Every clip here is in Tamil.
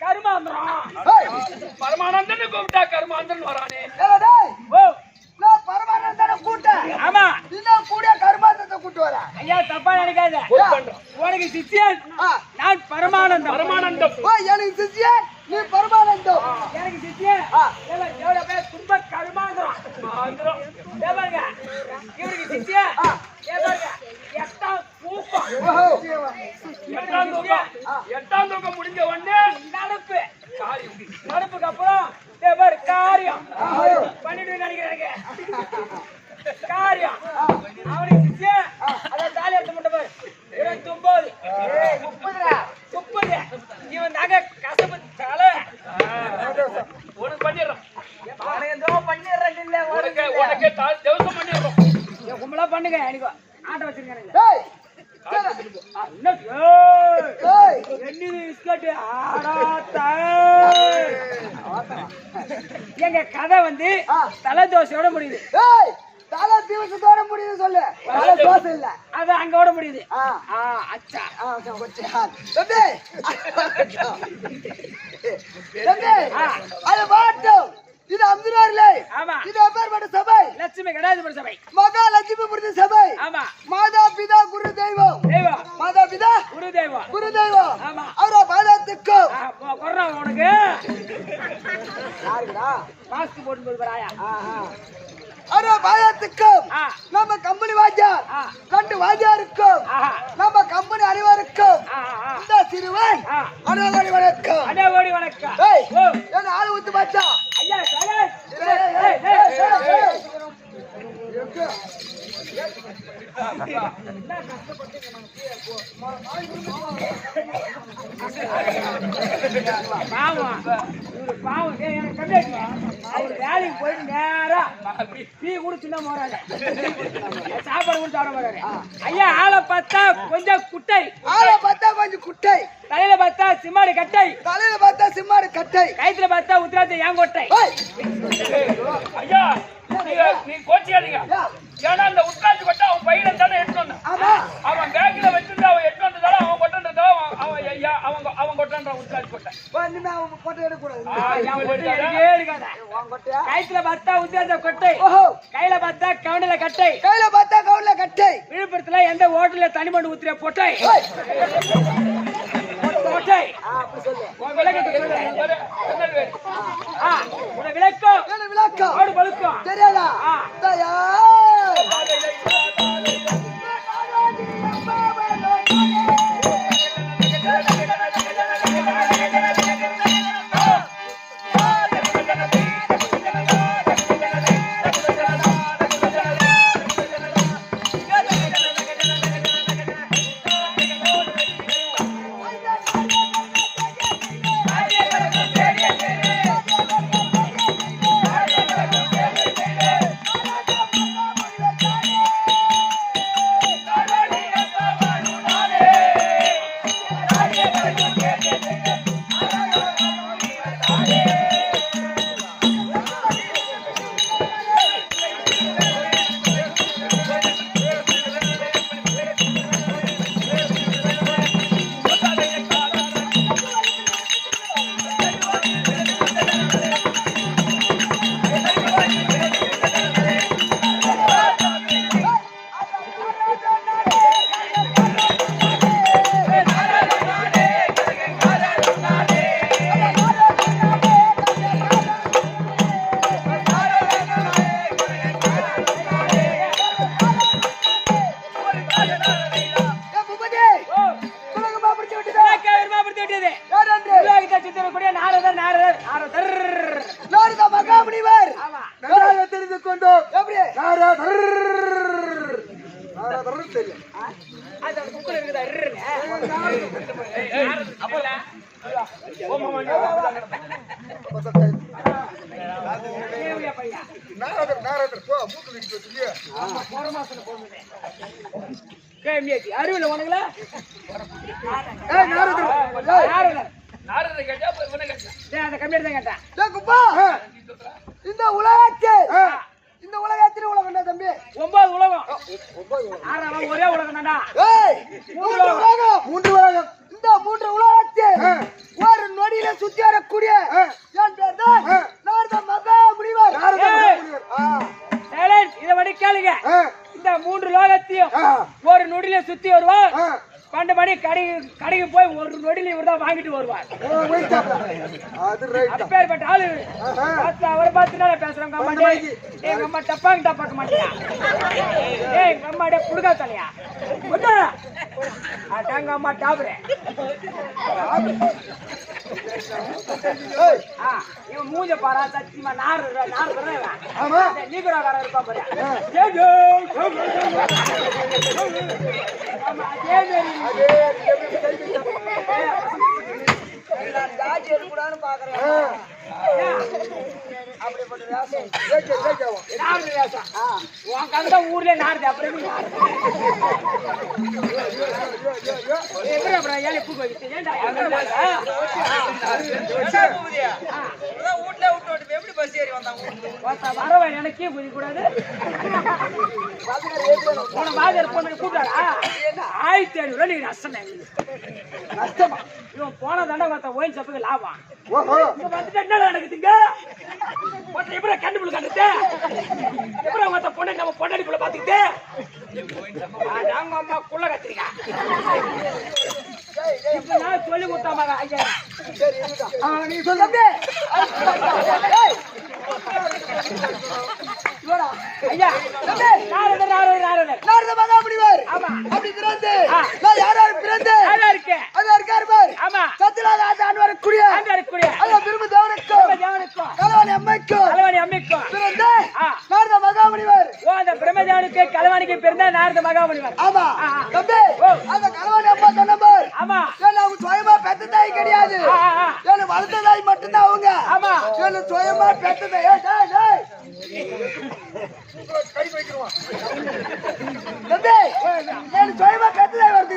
கருமாந்திரம் பரமானந்தன் கூப்பிட்டா கருமாந்தன் வரானே. பரமானந்தனை கூட்டேன். ஆமா இன்னும் கூட கருமாந்தத்தை கூட்டு வர. ஐயா தப்பா நினைக்காத. உனக்கு சிஷ்யன் நான் பரமானந்தம். பரமானந்தம் எனக்கு சிஷ்யன் நீ பரமானந்தம். எனக்கு சிஷ்யன் எவ்வளவு பேர் துன்ப கருமாந்திரம். இவருக்கு சிஷ்யன் எட்டாம் தூக்கம் முடிஞ்ச உடனே நடப்பு. நடப்புக்கு அப்புறம் காரியம் பண்ணிட்டு நினைக்கிறாங்க. காரியம் அவனுக்கு சிஷ்யன் அதான் தாலி எடுத்து முட்டை 29 30 இவன் தாங்க கசப்பு தலை உனக்கு பண்ணிடுறான். உனக்கு தேவசம் பண்ணிடுறோம். கும்பலா பண்ணுங்க. எனக்கு ஆட்ட வச்சிருக்கானுங்க. எங்க கதை வந்து தலை தோசையோட முடியுது. தலை தீவசத்தோட முடியுது. சொல்லு தலை தோசை இல்ல அது அங்கோட முடியுது. அச்சா அது மாட்டோம். இது அம்துராரிலே. ஆமா இது எப்பேற்பட்ட சபை? லட்சுமி கடாதிபதி சபை. மகாலட்சுமி புரிந்த சபை. ஆமா மாதா பிதா குரு தெய்வம். தெய்வம் மாதா பிதா குரு தெய்வம். குரு தெய்வம். ஆமா அவரோ பாதத்துக்கும் கொர்றான் உனக்கு யாருடா மாஸ்க் போட்டு போய் வராயா. அவரோ பாதத்துக்கும் நம்ம கம்பெனி வாத்தியார் 2 வாத்தியாருக்கும் நம்ம கம்பெனி அனைவருக்கும் இந்த சிறுவன் அனைவரோடு வணக்கம். அனைவரோடு வணக்கம். என்ன ஆளு ஊத்து பாச்சா ஐயா வேலைக்கு போயிட்டு நேரா டீ குடிச்சுன்னா போறாரு. சாப்பாடு கூட சாப்பிட போறாரு. ஐயா ஆளை பார்த்தா கொஞ்சம் குட்டை. ஆளை பார்த்தா கொஞ்சம் குட்டை. தலையில பார்த்தா சிம்மாடு கட்டை. தலையில பார்த்தா சிம்மாடு கட்டை. கைத்துல பார்த்தா உத்திராட்ச ஏங்கொட்டை. ஐயா நீ கோச்சியாதீங்க. ஏன்னா அந்த உட்காந்து கொட்ட அவன் பையில தானே எடுத்து வந்தான். அவன் பேக்ல வச்சிருந்தா அவன் எடுத்து வந்ததால அவன் கொட்டன்றதால அவன் கொட்டன்ற உட்காந்து கொட்ட அவன் கொட்டை எடுக்கக்கூடாது. கைத்துல பார்த்தா உத்திராட்ச கொட்டை. கையில பார்த்தா கவுண்டில கட்டை. கையில பார்த்தா கவுண்டில கட்டை. விழுப்புரத்துல எந்த ஹோட்டல்ல தனிமண்டு ஊத்துற பொட்டை பொட்டை. விளக்கம் விளக்கம் தெரியாதா? இந்த உலகத்தில் உலகம் தம்பி 9 உலகம் ஒரே உலகம் தான்டா. 3 உலகம் இந்த 3 உலகத்தில் ஒரு நொடியில சுத்தி வரக்கூடிய என் பேர் தான் நாரத மகா முனிவர். இதை வடி கேளுங்க. இந்த 3 லோகத்தையும் ஒரு நொடியில சுத்தி வருவார். 12 மணி கடைக்கு போய் ஒரு நொடியில இவர் தான் வாங்கிட்டு வருவார். அப்பேற்பட்ட ஆளு. அவரை பார்த்துனால பேசுறேன். எங்க அம்மா டப்பாங்க பார்க்க மாட்டியா? எங்க அம்மாடைய புடுகா தலையா அட்டாங்க அம்மா டாபுரே. இவன் மூஞ்ச பாரா சத்தியமா நாறு நீக்குறாக்காரன் இருப்பா பாரு. ஊர்ல நாடுது அப்புறம் வரவன் எனக்கு குதி கூடாது. கூப்பிடாடா 1500 நீங்க நஷ்டமா இவன் போன தண்டை ஓயின் சப்புக்கு லாபம் வந்துட்டு என்ன நடக்குதுங்க? எப்படி கண்டுபிடி கண்டுட்டு எப்படி பொண்ணை நம்ம பொண்டாடி புள்ள பாத்துக்கிட்டு நாங்க அம்மா குள்ள கத்திரிக்கா சொல்லி கொடுத்தாமா ஐயா. நீ சொல்ல ஐயா நாரத மகா முனிவர். அப்படி பிறந்து நான் யாராரு பிறந்து இருக்கேன் அங்க இருக்காரு பாரு. ஆமா சத்தியலாக ஆண்டு வரக்கூடிய அந்த பெருமை தேவனுக்கும் கலவாணி அம்மைக்கும் பிறந்த நாரத மகா முனிவர். அந்த பிரம்மதேவனுக்கு கலவாணிக்கு பிறந்த நாரத மகா முனிவர். ஆமா தம்பி அந்த கலவாணி அம்மா சொன்ன பாரு. ஆமா அவங்க சுயமா பெத்த தாய் கிடையாது. எனக்கு வளர்த்த தாய் மட்டும்தான் அவங்க. ஆமா எனக்கு சுயமா பெத்த தாய். தம்பி எனக்கு சுயமா பெத்த தாய் வருது.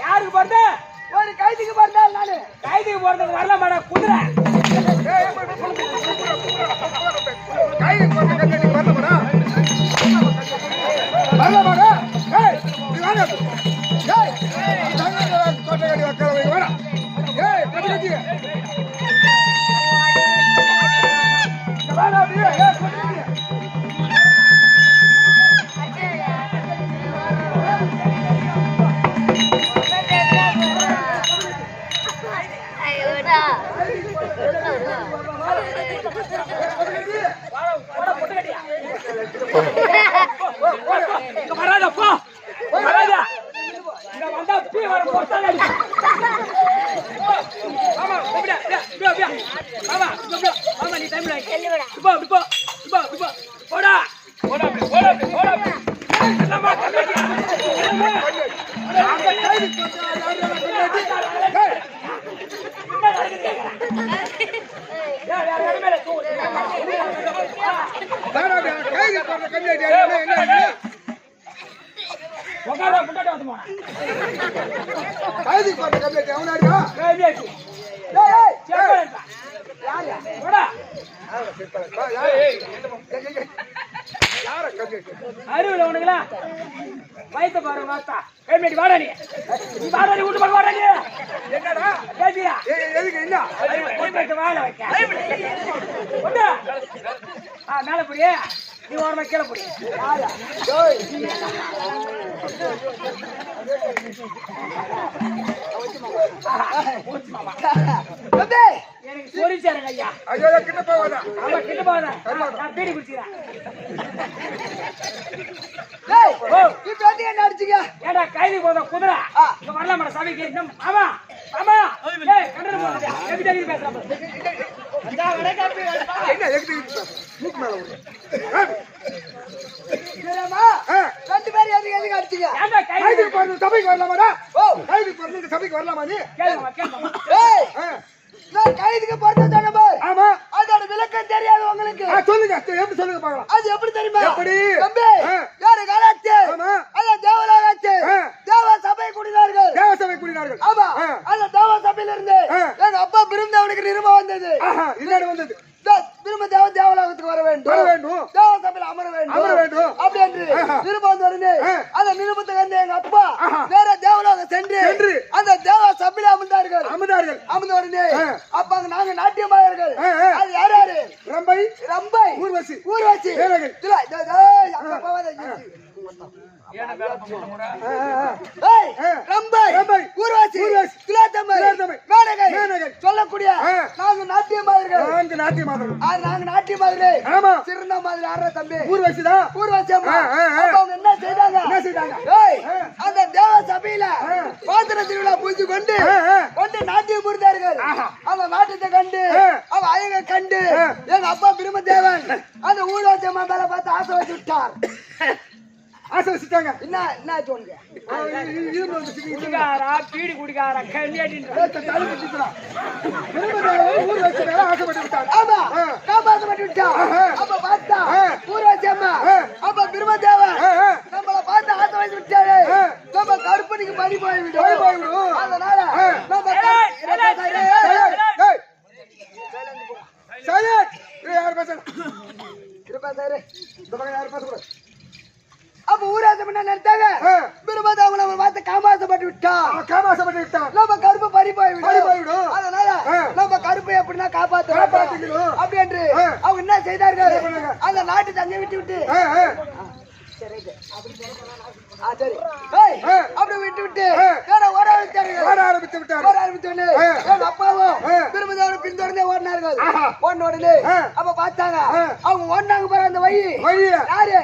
யாருக்கு பிறந்த ஒரு கைதிக்கு பிறந்தால் நானு கைதிக்கு பிறந்தது வரலாமாடா குதிரை வரலாமாடா அறிவுல உனக்குல வயசு பாரு வாத்தா பேமெண்ட் வாடா நீ வாடா நீ வீட்டு வாடா நீ என்னடா பேசியா எதுக்கு என்ன பேமெண்ட் வாடா வைக்க மேல புடியே நீ ஓரமா கீழே போடு. எனக்கு சொரிச்சாருங்க ஐயா. ஐயோ கிட்ட போவாதா? ஆமா கிட்ட போகாத. நான் பீடி குடிச்சுக்கிறேன். ஏடா கைதி போத குதிரை இங்க வரலாமா சபைக்கு? ஆமா ஆமா. கண்டன போடுறியா? எப்படி தெரியுது பேசுறாங்க? என்ன எக்தி மூக்கு மேல விடு. ரெண்டு பேரும் எதுக்கு அடிச்சீங்க? ஏன்டா கைதி கைதுக்கு போறது சபைக்கு வரலாமாடா? கைதுக்கு போறது சபைக்கு வரலாமா நீ? கேளுங்க. நான் கைதுக்கு போறது தானே. ஆமா. அதோட விளக்கம் தெரியாது உங்களுக்கு. சொல்லுங்க எப்படி சொல்லுங்க பார்க்கலாம். அது எப்படி தெரியுமா? எப்படி? தம்பி யாரு காலாச்சு? ஆமா. அந்த தேவலாச்சு. தேவ சபை குடினார்கள். தேவ சபை குடினார்கள். ஆமா. அந்த தேவ சபையில இருந்து எங்க அப்பா பிறந்தவனுக்கு நிருபம் வந்தது. இன்னாடி வந்தது. திரும்ப தேவலாகத்துக்கு வர வேண்டும். தேவ சபையில அமர வேண்டும். அப்படி என்று நிருபம் வந்து உடனே அந்த நிருபத்துக்கு வந்து எங்க அப்பா வேற தேவலாக சென்று அந்த தேவ சபையில அமர்ந்தார்கள். அமர்ந்த உடனே அப்ப அங்க நாங்க நாட்டியமாயர்கள். அது யாரு? ரம்பை ஊர்வசி வேலைகள். அங்க போவாதே. ஏன வேலை பண்ணுறா? ரம்பை ஊர்வசி திலாத்தம்மை மேனகை சொல்லக்கூடிய நாங்க நாட்டியமாயர்கள். நாங்க நாட்டியமாயர்களே. ஆமா. சிறந்த மாதிரி ஆடுற தம்பி ஊர்வசிதான். ஊர்வசி அம்மா அவங்க என்ன செய்தாங்க? அந்த தேவ சபையில பாத்திர திருவிழா பூஜை கொண்டு நாட்டியம் புரிந்தார்கள். அந்த நாட்டியத்தை கண்டு அவ அழக கண்டு எங்க அப்பா பிரம்மதேவன் அந்த ஊர்வசி அம்மா மேல பார்த்து ஆசை வச்சு விட்டார். ஆசை வச்சுட்டாங்க. என்ன தோணுங்க? குடிகாரா பீடி குடிகாரா கண்ணியாடின்ற ஊர்வசி மேல ஆசைப்பட்டு விட்டாங்க. ஆமா காப்பாற்றப்பட்டு விட்டா. அப்ப பார்த்தா ஊர்வசி அம்மா அப்ப பிரம்மதேவன் நம்மள பார்த்து ஆசை வச்சு விட்டாரு. நம்ம கருப்பணிக்கு பறி போய்விடும். அதனால நம்ம யார் பேசுறேன்? அப்ப ஊராட்சி என்ன நினைத்தாங்க? பிரம்மதேவன் நம்ம பார்த்து காமாசப்பட்டு விட்டா. நம்ம கருப்பு பறி போய்விடும். அதனால நம்ம கருப்பை எப்படின்னா காப்பாற்றணும் அப்படி என்று அவங்க என்ன செய்தார்கள்? அந்த நாட்டு தங்க விட்டு சரி அப்படி விட்டு ஓட ஆரம்பித்து விட்டார்கள். அப்பாவும் பிரம்மதேவன் பின்தொடர்ந்தே ஓடினார்கள். ஓடின உடனே அப்ப பார்த்தாங்க அவங்க ஓடினாங்க பாரு அந்த வழி. யாரு?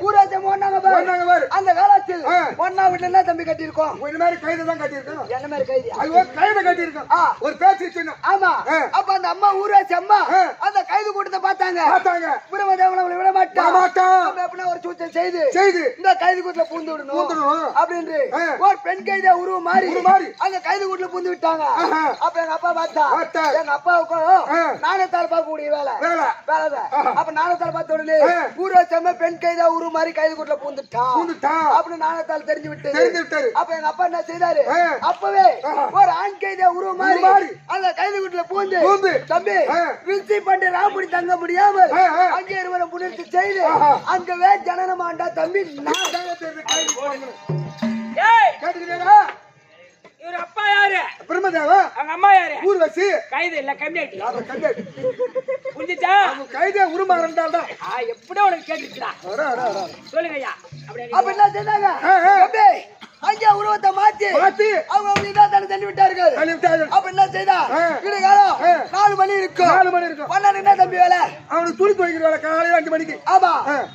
ஊராட்சி ஓடினாங்க பாரு. அந்த காலத்தில் ஒன்னா வீட்டுல என்ன தம்பி கட்டியிருக்கோம்? இந்த மாதிரி கைது தான் கட்டியிருக்கோம். என்ன மாதிரி கைது? கைது கட்டியிருக்கோம். ஒரு பேச்சு சொன்னோம். ஆமா. அப்ப அந்த அம்மா ஊராட்சி அம்மா அந்த கைது கூட்டத்தை பார்த்தாங்க. பிரம்மதேவன் அவளை விட மாட்டான். எப்படின்னா ஒரு சூச்சம் செய்து இந்த கைது கூட்டுல பூந்து விடணும் அப்படின்னு ஒரு பெண் கைதியா உருவம் மாறி அந்த கைது கூட்டுல பூந்து விட்டாங்க. அப்ப எங்க அப்பா பார்த்தா எங்க அப்பாவுக்கும் நாணயத்தால் பார்க்கக்கூடிய வேலை. அப்ப நாணயத்தால் பார்த்த உடனே ஊர்வசி அம்மா பெண் கைதியா உருவம் மாறி கைது கூட்டுல பூந்துட்டான் அப்படின்னு நாணயத்தால் தெரிஞ்சு விட்டு அப்ப எங்க அப்பா என்ன செய்தாரு? அப்பவே ஒரு ஆண் கைதியா உருவம் மாறி அந்த கைது கூட்டுல பூந்து தம்பி வில்சி பண்ணி ராமுடி தங்க முடியாமல் அங்கே இருவரை முன்னிறுத்தி செய்து அங்கவே ஜனனம் ஆண்டா தம்பி. நான் தான் கைது போடணும். கேட்டுக்கிறீங்களா? இவர் அப்பா யாரு? பிரம்மதேவா. அவங்க அம்மா யாரு? ஊர்வசி. கைது இல்ல கம்மியாயிட்டு புரிஞ்சுச்சா? கைதே உருமாறண்டால்டா. எப்படி உனக்கு கேட்டுச்சுடா? சொல்லுங்க ஐயா. அப்ப என்ன செய்தாங்க? அங்கே உருவத்தை மாத்தி அவங்க இதான் தள்ளி விட்டார்கள். அப்ப என்ன செய்தா? விடிகாலம் 4 மணி இருக்கும். 4 மணி இருக்கும். பண்ணா என்ன தம்பி வேலை? அவனுக்கு துணி துவைக்கிற வேலை காலையில 5 மணிக்கு. ஆமா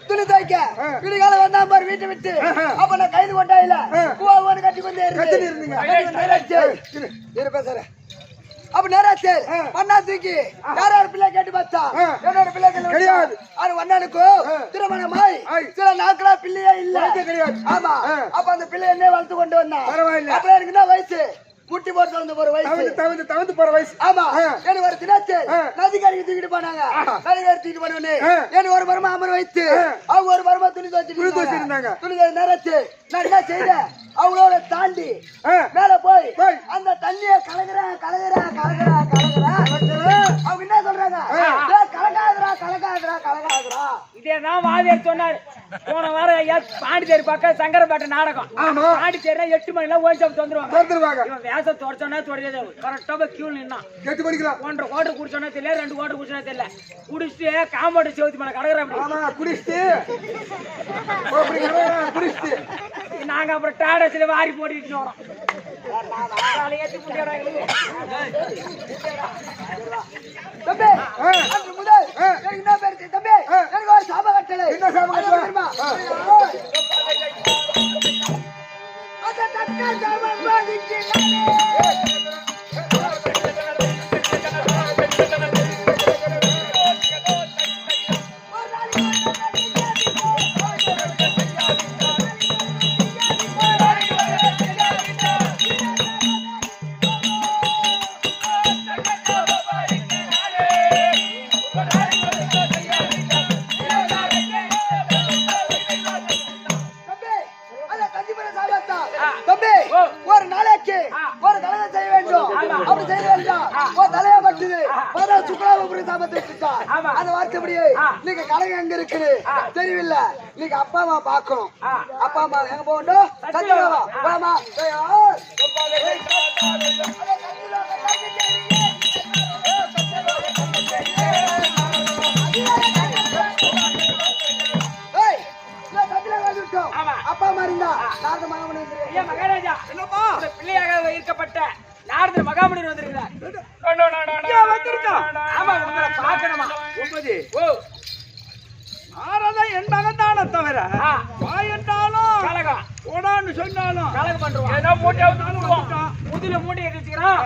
துணி துவைக்க விடிகாலம் வந்தா பாரு வீட்டை விட்டு. அப்ப நான் கைது கொண்டா இல்ல பூவான்னு கட்டி கொண்டே இருந்தீங்க. பேசுற அப்ப நேராச்சு மண்ணா தூக்கி யாராரு பிள்ளை கேட்டு பார்த்தா என்னோட பிள்ளைகள் கிடையாது. அது அண்ணனுக்கும் திருமணமாய் சில நாட்களா பிள்ளையே இல்ல கிடையாது. ஆமா அப்ப அந்த பிள்ளை என்ன வளர்த்து கொண்டு வந்தா பரவாயில்ல. அப்ப எனக்கு என்ன வயசு? முட்டி போட்டு தவந்து போற வயசு. தவந்து போற வயசு. ஆமா எனக்கு ஒரு தினாச்சு நதிக்கரைக்கு தூக்கிட்டு போனாங்க. நதிக்கரை தூக்கிட்டு போனோடனே எனக்கு ஒரு மரமா அமர வைத்து அவங்க ஒரு மரமா துணி துவைச்சிருந்தாங்க. துணி நேராச்சு நான் என்ன செய்தேன்? அவங்களோட தாண்டி மேல போய் அந்த தண்ணிய கலகுற அவங்க என்ன சொல்றாங்க? கலகாதுரா. இதேதான் வாதியார் சொன்னாரு. போன வாரம் ஐயா பாண்டிச்சேரி பக்கம் சங்கரப்பேட்டை நாடகம். ஆமா. பாண்டிச்சேரினா 8 மணிலாம் ஓன் ஷாப் வந்துருவாங்க. இவன் வேஷம் தொடச்சோன்னா தொடச்சதே கரெக்டா போய் கியூ நின்னான். 8 மணிக்குலாம் 1.5 குவார்டர் குடிச்சோன்னா தெரியல, 2 குவார்டர் குடிச்சோன்னா தெரியல. குடிச்சிட்டு காம்பவுண்ட் செவுத்து மேல கடக்குறான். ஆமா குடிச்சிட்டு குடிச்சிட்டு நாங்க அப்புறம் டாடஸ்ல வாரி போட்டுட்டு வரோம். தம்பி அன்று முதல் எனக்கு என்ன பேரு தம்பி எனக்கு ஒரு சாப கட்டளை. என்ன சாப கட்டளை? அந்த தக்க சாபம் பாதிக்கிறானே. தம்பி ஒரு நாளைக்கு ஒரு கலகம் செய்ய வேண்டும். அப்படி செய்ய வேண்டும். ஒரு தலையை மட்டுது சுக்லாபுரி சாபத்தை அதை வார்த்தைப்படியே நீங்க கலகம் எங்க இருக்குது தெரியவில்லை. நீங்க அப்பா அம்மா பாக்கணும். அப்பா அம்மா எங்க போகணும்? சத்தியமா போமா. அப்பா அம்மா இருந்தா நாரத மகாமுனி ஐயா மகாராஜா, என்னப்பா பிள்ளையாக இருக்கப்பட்ட நாரத மகாமுனி வந்திருக்கிறார். ஆமா, உங்களை பார்க்கணுமா? நாரத என் மகன் தானே தவிர வாயண்டாலும் கலகம் ஓடான்னு சொன்னாலும் கலகம் பண்றோம். ஏதோ மூட்டையாவது முதுல மூட்டை வச்சுக்கிறான்.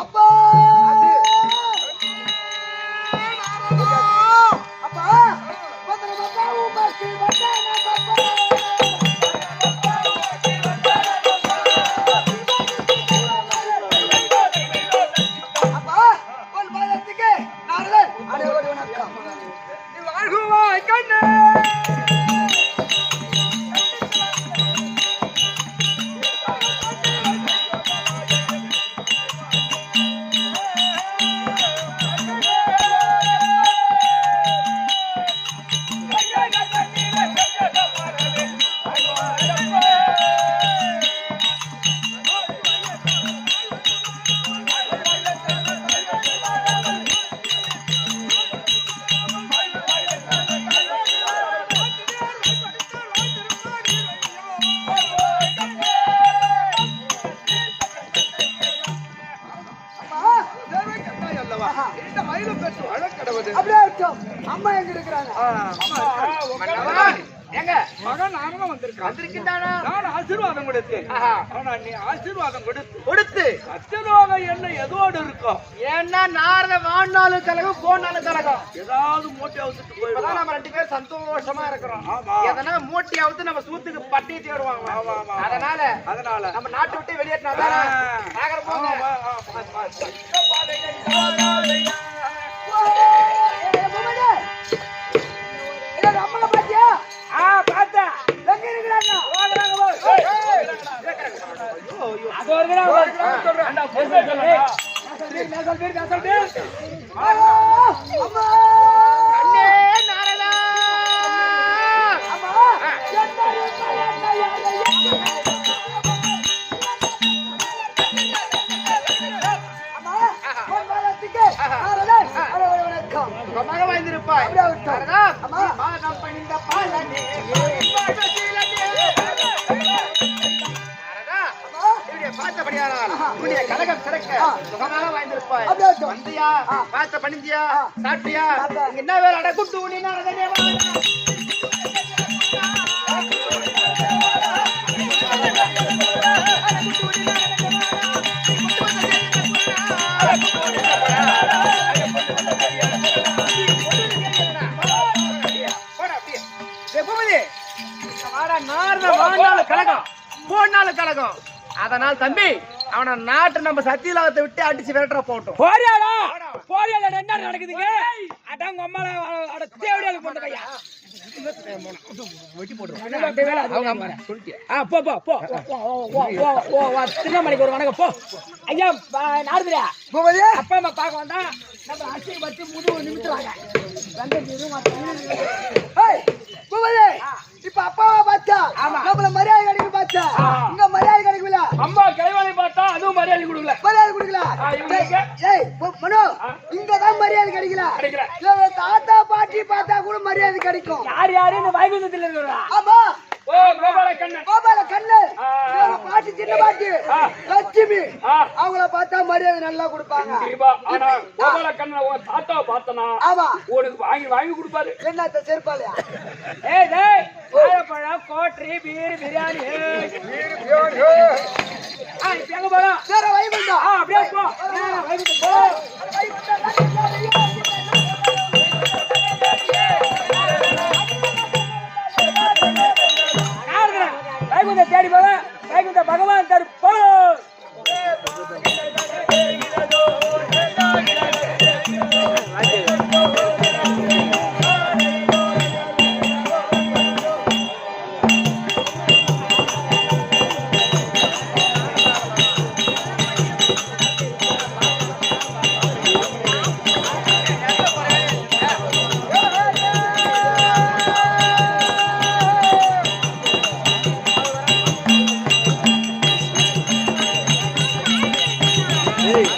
அப்பா அம்மா எங்க இருக்கிறாங்க? எங்க மகன் நானும் வந்திருக்கான். வந்திருக்கின்றானா? நான் ஆசீர்வாதம் கொடுத்தேன். ஆனா நீ ஆசீர்வாதம் கொடுத்து சத்தியலோகம் என்ன எதோடு இருக்கும்? ஏன்னா நாரத வாழ்நாளும் கலகம் போனாலும் கலகம். ஏதாவது மூட்டை அவுத்துட்டு இப்பதான் போயிடுவான். நம்ம 2 பேரும் சந்தோஷமா இருக்கிறோம். ஆமா. எதனா மூட்டையாவது நம்ம சூத்துக்கு பட்டி தேடுவாங்க. ஆமா, ஆமா. அதனால நம்ம நாட்டை விட்டு வெளியேற்றினாதான் நாகரம் போங்க. அம்மா பாத்தியா? பார்த்தேன். எங்க இருக்கிறாங்க? அது ஒரு அம்மா அண்ணே நாரதா அம்மா மக வாய்ந்திருப்பாய். பாதம் பணிந்த பாலனே பார்த்தபடியானால் உன்னுடைய கலகம் சிறக்க சுகமாக வாய்ந்திருப்பாய். வந்தியா, பார்த்த பணிந்தியா, சாப்பிட்டியா, இங்க என்ன வேலை அடக்குட்டு உன்னை கலகம் போனாலும் கலகம். அதனால் தம்பி அவன நாட்டை நம்ம சத்தியலோகத்தை விட்டு அடிச்சு விரட்டுற போட்டோம். போறியாடா போறியாடா என்ன நடக்குதுங்க? அடங்க அம்மால அட தேவடியால போட்ட பையா வெட்டி போடுறோம். அவங்க அம்மா சொல்லிட்டியா? போ போ போ போ திருநெல்வேலிக்கு ஒரு வணக்கம் போ. ஐயா நாடுதுடா அப்பா அம்மா பார்க்க வந்தா நம்ம அரிசி வச்சு முதுகு நிமித்துறாங்க. ஏய், பூபதி, இப்ப அப்பாவை பார்த்தா நம்மள மரியாதை கிடைக்கும் பார்த்தா இங்க மரியாதை கிடைக்கல. அம்மா கிளைவானை பார்த்தா அதுவும் மரியாதை கொடுக்கல. மரியாதை கொடுக்கல. இவங்களுக்கு ஏய் மனோ, இங்கதான் மரியாதை கிடைக்கல. கிடைக்கல. இல்ல தாத்தா பாட்டி பார்த்தா கூட மரியாதை கிடைக்கும். யார் யாரு இந்த வைகுந்தத்தில் இருக்கிறா? ஆமா, ஓ கோபால கண்ணன். கோபால கண்ணு, இவங்க பாட்டி சின்ன பாட்டி லட்சுமி, அவங்கள பார்த்தா மரியாதை நல்லா கொடுப்பாங்க. கண்டிப்பா. ஆனா கோபால கண்ணன் உன் தாத்தாவை பார்த்தனா ஆமா, உனக்கு வாங்கி கொடுப்பாரு. என்னத்த செருப்பாலையா? ஏய் டேய், வாழைப்பழம், கோட்டரி, பீர், பிரியாணி. இப்ப எங்க போறோம்? வேற வைகுண்டா. அப்படியே போ. வைகுந்தம் போ. வைகுந்த தேடி போக வைகுந்த பகவான் தருப்போ. ஏய்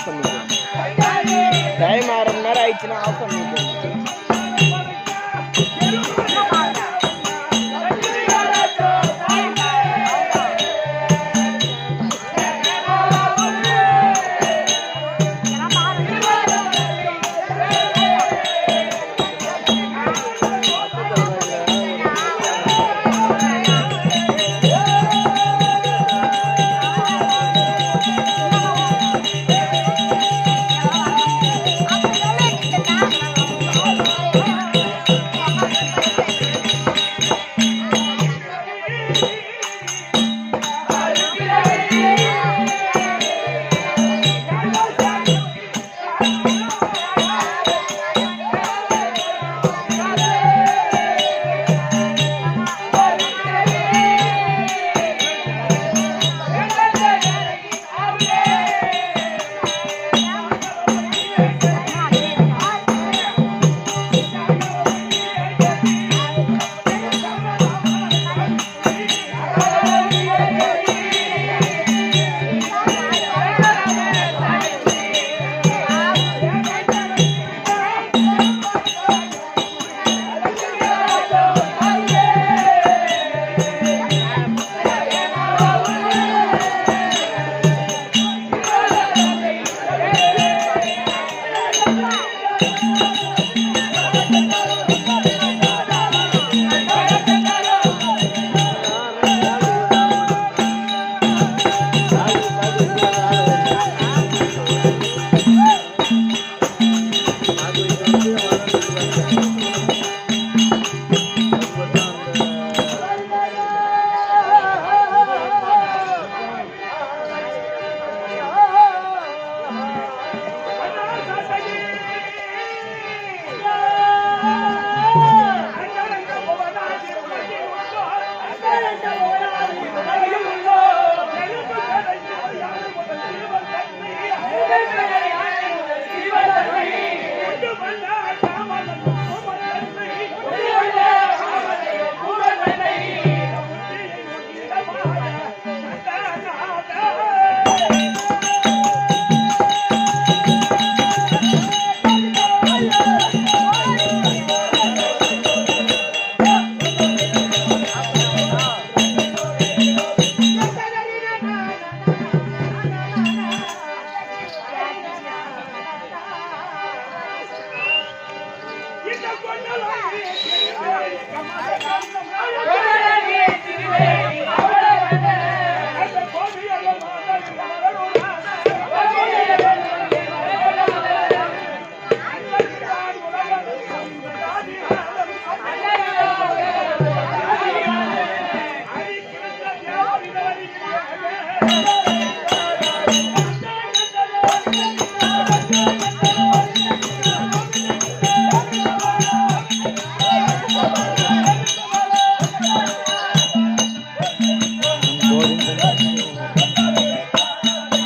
பண்ணிக்கலாம் டைம் 1/2 மணி நேரம் ஆயிடுச்சுன்னா